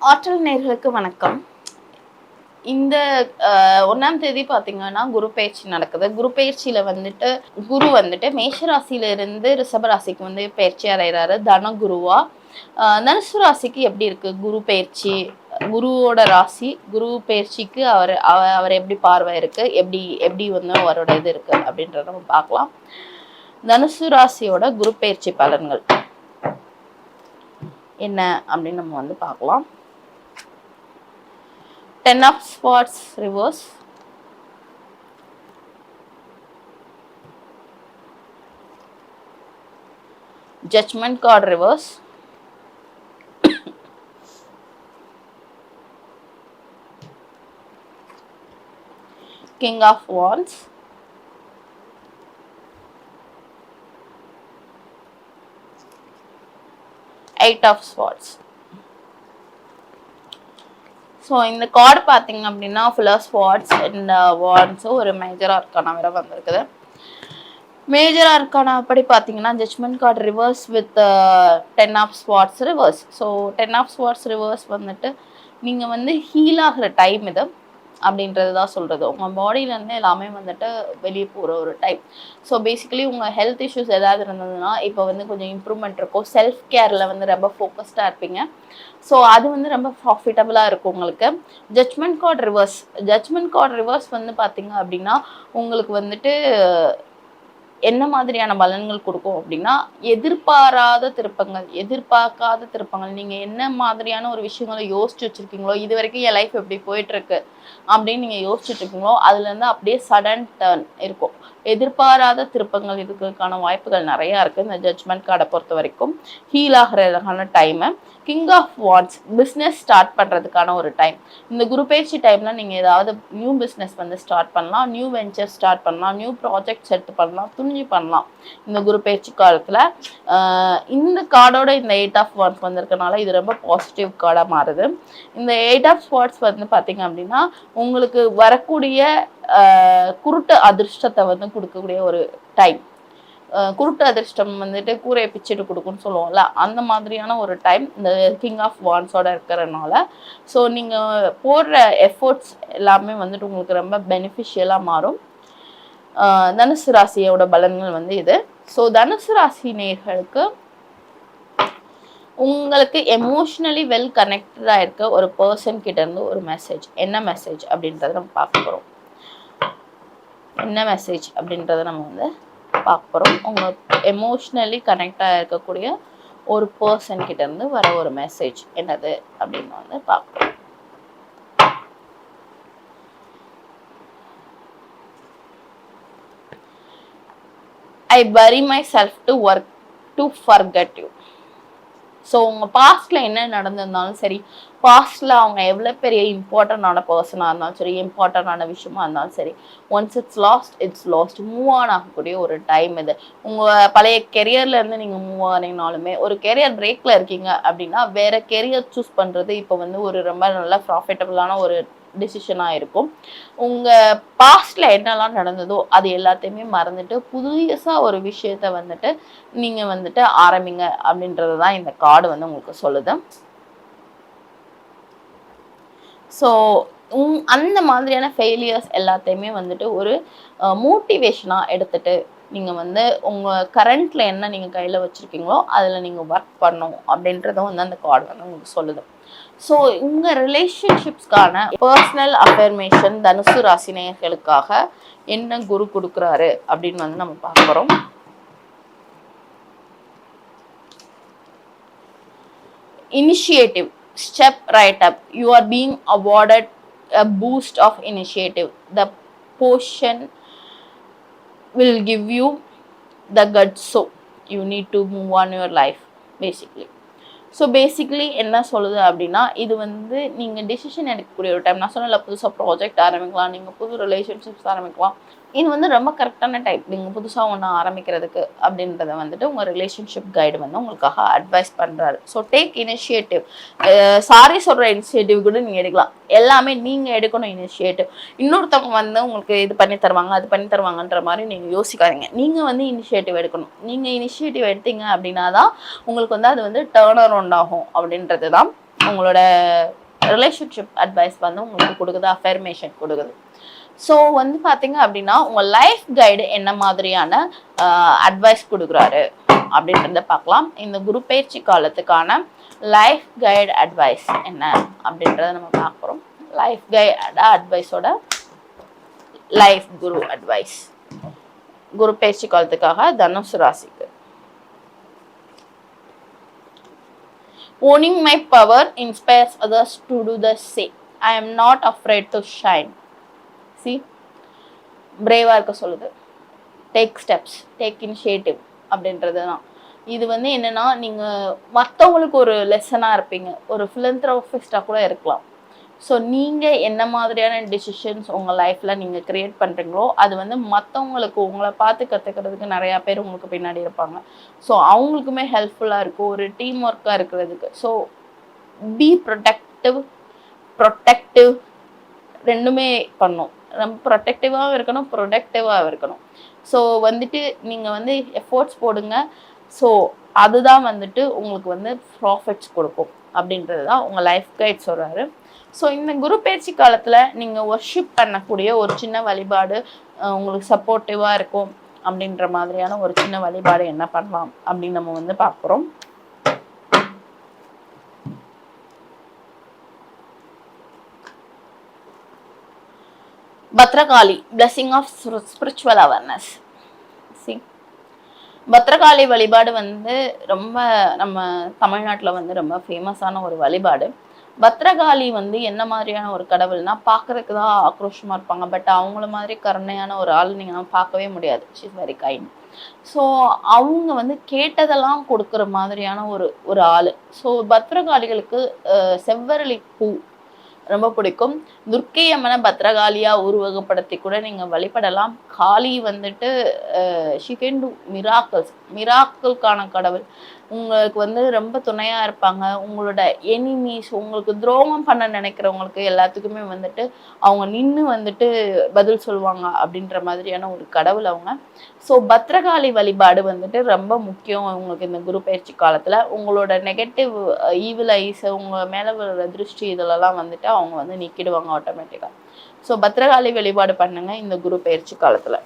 ஆற்றல் நேயர்களுக்கு வணக்கம். இந்த 1ஆம் தேதி பார்த்தீங்கன்னா, குரு பெயர்ச்சி நடக்குது. குரு பெயர்ச்சியில வந்துட்டு குரு வந்துட்டு மேஷ ராசியில இருந்து ரிஷப ராசிக்கு வந்து பெயர்ச்சி அடைகிறாரு தன குருவா. தனுசு ராசிக்கு எப்படி இருக்கு குரு பெயர்ச்சி? குருவோட ராசி குரு பெயர்ச்சிக்கு அவர் எப்படி பார்வை இருக்கு, எப்படி எப்படி வந்து அவரோட இது இருக்கு அப்படின்றத நம்ம பார்க்கலாம். தனுசு ராசியோட குரு பெயர்ச்சி பலன்கள் என்ன அப்படின்னு நம்ம வந்து பார்க்கலாம். 10 of swords reverse, judgment card reverse, king of wands, eight of swords. So இந்த கார்டு பார்த்தீங்க அப்படின்னா ஃபுல்லாக ஸ்பாட்ஸ் அண்ட் வார்ட்ஸும் ஒரு மேஜர் ஆர்கானா வேற வந்திருக்குது. மேஜர் ஆர்கானா அப்படி பார்த்தீங்கன்னா judgement card reverse with 10 of spots reverse. So 10 of spots reverse வந்துட்டு நீங்கள் வந்து ஹீல் ஆகிற டைம் இது அப்படின்றது தான் சொல்கிறது. உங்கள் பாடியிலேருந்து எல்லாமே வந்துட்டு வெளியே போகிற ஒரு டைம். ஸோ பேசிக்கலி உங்கள் ஹெல்த் இஷ்யூஸ் ஏதாவது இருந்ததுன்னா இப்போ வந்து கொஞ்சம் இம்ப்ரூவ்மெண்ட் இருக்கும். செல்ஃப் கேரில் வந்து ரொம்ப ஃபோக்கஸ்டாக இருப்பீங்க. ஸோ அது வந்து ரொம்ப ப்ராஃபிட்டபுளாக இருக்கும் உங்களுக்கு. ஜட்ஜ்மெண்ட் கார்டு ரிவர்ஸ் வந்து பார்த்தீங்க அப்படின்னா உங்களுக்கு வந்துட்டு என்ன மாதிரியான பலன்கள் கொடுக்கும் அப்படின்னா எதிர்பாராத திருப்பங்கள் நீங்கள் என்ன மாதிரியான ஒரு விஷயங்களை யோசிச்சு வச்சுருக்கீங்களோ, இது வரைக்கும் என் லைஃப் எப்படி போயிட்டுருக்கு அப்படின்னு நீங்கள் யோசிச்சுட்டு இருக்கீங்களோ அதுலேருந்து அப்படியே சடன் டர்ன் இருக்கும். எதிர்பாராத திருப்பங்கள் இருக்கிறதுக்கான வாய்ப்புகள் நிறையா இருக்குது இந்த ஜட்ஜ்மெண்ட் கார்டை பொறுத்த வரைக்கும். ஹீல் ஆகிறதுக்கான time. King of wands business start பண்ணுறதுக்கான ஒரு டைம். இந்த குரு பயிற்சி டைமில் நீங்கள் ஏதாவது நியூ பிஸ்னஸ் வந்து ஸ்டார்ட் பண்ணலாம், நியூ வெஞ்சர் ஸ்டார்ட் பண்ணலாம், நியூ ப்ராஜெக்ட்ஸ் எடுத்து பண்ணலாம், துணிஞ்சு பண்ணலாம் இந்த குரு பயிற்சி காலத்தில். இந்த கார்டோட இந்த 8 ஆஃப் வாண்ட்ஸ் வந்திருக்கனால இது ரொம்ப பாசிட்டிவ் கார்டாக மாறுது. இந்த 8 ஆஃப் வாண்ட்ஸ் வந்து பார்த்தீங்க அப்படின்னா உங்களுக்கு வரக்கூடிய குருட்டு அதிர்ஷ்டத்தை வந்து கொடுக்கக்கூடிய ஒரு டைம். குருட்டு அதிர்ஷ்டம் வந்துட்டு கூரையை பிச்சுட்டு கொடுக்குன்னு சொல்லுவோம்ல, அந்த மாதிரியான ஒரு டைம் இந்த கிங் ஆஃப் வாண்ட்ஸோட இருக்கிறதுனால. ஸோ நீங்கள் போடுற எஃபோர்ட்ஸ் எல்லாமே வந்துட்டு உங்களுக்கு ரொம்ப பெனிஃபிஷியலாக மாறும். தனுசு ராசியோட பலன்கள் வந்து இது. ஸோ தனுசு ராசி நேயர்களுக்கு உங்களுக்கு எமோஷ்னலி வெல் கனெக்டடாக இருக்க ஒரு பர்சன் கிட்ட இருந்து ஒரு மெசேஜ். என்ன மெசேஜ் அப்படின்றத நம்ம பார்க்க போகிறோம். என்ன மெசேஜ் அப்படின்றத நம்ம வந்து பார்க்க போகிறோம். உங்கள் எமோஷ்னலி கனெக்டாக இருக்கக்கூடிய ஒரு பர்சன் கிட்ட இருந்து வர ஒரு மெசேஜ் என்னது அப்படின்னு வந்து பார்க்குறோம். I bury myself to work to forget you. So உங்கள் பாஸ்டில் என்ன நடந்திருந்தாலும் சரி, பாஸ்டில் அவங்க எவ்வளோ பெரிய இம்பார்ட்டண்டான பர்சனாக இருந்தாலும் சரி, இம்பார்ட்டண்டான விஷயமா இருந்தாலும் சரி, once it's last move on ஆகக்கூடிய ஒரு டைம் இது. உங்கள் பழைய கெரியர்லேருந்து நீங்கள் மூவ் ஆனீங்கனாலுமே ஒரு கெரியர் பிரேக்கில் இருக்கீங்க அப்படின்னா வேறு கெரியர் சூஸ் பண்ணுறது இப்போ வந்து ஒரு ரொம்ப நல்ல ப்ராஃபிட்டபுளான ஒரு டிசிஷனாக இருக்கும். உங்கள் பாஸ்டில் என்னெல்லாம் நடந்ததோ அது எல்லாத்தையுமே மறந்துட்டு புதுசாக ஒரு விஷயத்த வந்துட்டு நீங்கள் வந்துட்டு ஆரம்பிங்க அப்படின்றது தான் இந்த கார்டு வந்து உங்களுக்கு சொல்லுது. ஸோ அந்த மாதிரியான ஃபெயிலியர்ஸ் எல்லாத்தையுமே வந்துட்டு ஒரு மோட்டிவேஷனாக எடுத்துகிட்டு நீங்கள் வந்து உங்கள் கரண்ட்டில் என்ன நீங்கள் கையில் வச்சுருக்கீங்களோ அதில் நீங்கள் ஒர்க் பண்ணணும் அப்படின்றதும் வந்து அந்த கார்டு வந்து உங்களுக்கு சொல்லுது. ஸோ உங்கள் ரிலேஷன்ஷிப்ஸ்க்கான பர்சனல் அஃபர்மேஷன் தனுசு ராசி நேயர்களுக்காக என்ன குரு கொடுக்குறாரு அப்படின்னு வந்து நம்ம பார்க்குறோம். Initiative, step right up. You are being awarded a boost of initiative. The portion will give you the guts, so you need to move on your life basically. So basically என்ன சொல்லுது அப்படின்னா இது வந்து நீங்கள் டிசிஷன் எடுக்கக்கூடிய ஒரு time. நான் சொன்னல புதுசாக ப்ராஜெக்ட் ஆரம்பிக்கலாம், நீங்கள் புது ரிலேஷன்ஷிப்ஸ் ஆரம்பிக்கலாம். இது வந்து ரொம்ப கரெக்டான டைப் நீங்கள் புதுசாக ஒன்று ஆரம்பிக்கிறதுக்கு அப்படின்றத வந்துட்டு உங்கள் ரிலேஷன்ஷிப் கைடு வந்து உங்களுக்காக அட்வைஸ் பண்ணுறாரு. So take initiative. சாரி சொல்கிற இனிஷியேட்டிவ் கூட நீங்கள் எடுக்கலாம். எல்லாமே நீங்கள் எடுக்கணும் இனிஷியேட்டிவ். இன்னொருத்தவங்க வந்து உங்களுக்கு இது பண்ணி தருவாங்க அது பண்ணி தருவாங்கன்ற மாதிரி நீங்கள் யோசிக்காதீங்க. நீங்கள் வந்து இனிஷியேட்டிவ் எடுக்கணும். நீங்கள் இனிஷியேட்டிவ் எடுத்தீங்க அப்படின்னா தான் உங்களுக்கு வந்து அது வந்து டேர்ன் அரவுண்ட் ஆகும் அப்படின்றது தான். உங்களோட ரிலேஷன்ஷிப் அட்வைஸ் வந்து உங்களுக்கு கொடுக்குது, அஃபர்மேஷன் கொடுக்குது. ஸோ வந்து பார்த்தீங்க அப்படின்னா உங்கள் லைஃப் கைடு என்ன மாதிரியான அட்வைஸ் கொடுக்குறாரு அப்படின்றத பார்க்கலாம். இந்த குரு பயிற்சி காலத்துக்கான லைஃப் கைடு அட்வைஸ் என்ன அப்படின்றத நம்ம பார்க்குறோம். லைஃப் கைடு அட்வைஸோட லைஃப் குரு அட்வைஸ் குரு பயிற்சி காலத்துக்காக தனுசு ராசிக்கு. Owning my power inspires others to do the same. I am not afraid to shine. See, brave இருக்க சொல்லுது. டேக் ஸ்டெப்ஸ், டேக் இனிஷியேட்டிவ் அப்படின்றது தான். இது வந்து என்னன்னா நீங்கள் மற்றவங்களுக்கு ஒரு லெசனாக இருப்பீங்க, ஒரு ஃபிலந்த்ரோபிஸ்டாக கூட இருக்கலாம். ஸோ நீங்கள் என்ன மாதிரியான டிசிஷன்ஸ் உங்கள் லைஃப்பில் நீங்கள் க்ரியேட் பண்ணுறீங்களோ அது வந்து மற்றவங்களுக்கு உங்களை பார்த்து கற்றுக்கிறதுக்கு நிறையா பேர் உங்களுக்கு பின்னாடி இருப்பாங்க. ஸோ அவங்களுக்குமே ஹெல்ப்ஃபுல்லாக இருக்கும், ஒரு டீம் ஒர்க்காக இருக்கிறதுக்கு. ஸோ பி ப்ரொடெக்டிவ் ரெண்டுமே பண்ணும். நம்ம ப்ரொடெக்டிவாகவும் இருக்கணும், ப்ரொடக்டிவாகவும் இருக்கணும். ஸோ வந்துட்டு நீங்கள் வந்து எஃபோர்ட்ஸ் போடுங்க. ஸோ அதுதான் வந்துட்டு உங்களுக்கு வந்து ப்ராஃபிட்ஸ் கொடுக்கும் அப்படின்றது தான் உங்கள் லைஃப் கைட் சொல்கிறாரு. ஸோ இந்த குரு பயிற்சி காலத்தில் நீங்கள் ஒர்ஷிப் பண்ணக்கூடிய ஒரு சின்ன வழிபாடு உங்களுக்கு சப்போர்ட்டிவாக இருக்கும் அப்படின்ற மாதிரியான ஒரு சின்ன வழிபாடு என்ன பண்ணலாம் அப்படின்னு நம்ம வந்து பார்க்குறோம். Bhadrakali blessing of spiritual awareness. Bhadrakali வழிபாடு வந்து ரொம்ப நம்ம தமிழ்நாட்டில் வந்து ரொம்ப ஃபேமஸான ஒரு வழிபாடு. பத்ரகாளி வந்து என்ன மாதிரியான ஒரு கடவுள்னா, பார்க்கறதுக்கு தான் ஆக்ரோஷமாக இருப்பாங்க, பட் அவங்கள மாதிரி கருணையான ஒரு ஆள் நீங்கள் பார்க்கவே முடியாது. She is very kind. So அவங்க வந்து கேட்டதெல்லாம் கொடுக்குற மாதிரியான ஒரு ஆள். ஸோ பத்ரகாளிகளுக்கு செவ்வரளி பூ ரொம்ப பிடிக்கும். துர்க்கை அம்மனை பத்ரகாளியா உருவகப்படுத்தி கூட நீங்கள் வழிபடலாம். காளி வந்துட்டு ஷி கேன் டு மிராக்கிள்கான கடவுள். உங்களுக்கு வந்து ரொம்ப துணையாக இருப்பாங்க. உங்களோட எனிமீஸ், உங்களுக்கு துரோகம் பண்ண நினைக்கிறவங்களுக்கு எல்லாத்துக்குமே வந்துட்டு அவங்க நின்று வந்துட்டு பதில் சொல்லுவாங்க அப்படின்ற மாதிரியான ஒரு கடவுள் அவங்க. ஸோ பத்ரகாளி வழிபாடு வந்துட்டு ரொம்ப முக்கியம் உங்களுக்கு இந்த குரு பயிற்சி காலத்தில். உங்களோட நெகட்டிவ் ஈவில் ஐஸ், உங்கள் மேலே வர திருஷ்டி இதிலெல்லாம் வந்துட்டு அவங்க வந்து நீக்கிடுவாங்க ஆட்டோமேட்டிக்காக. ஸோ பத்ரகாளி வழிபாடு பண்ணுங்க இந்த குரு பயிற்சி காலத்தில்.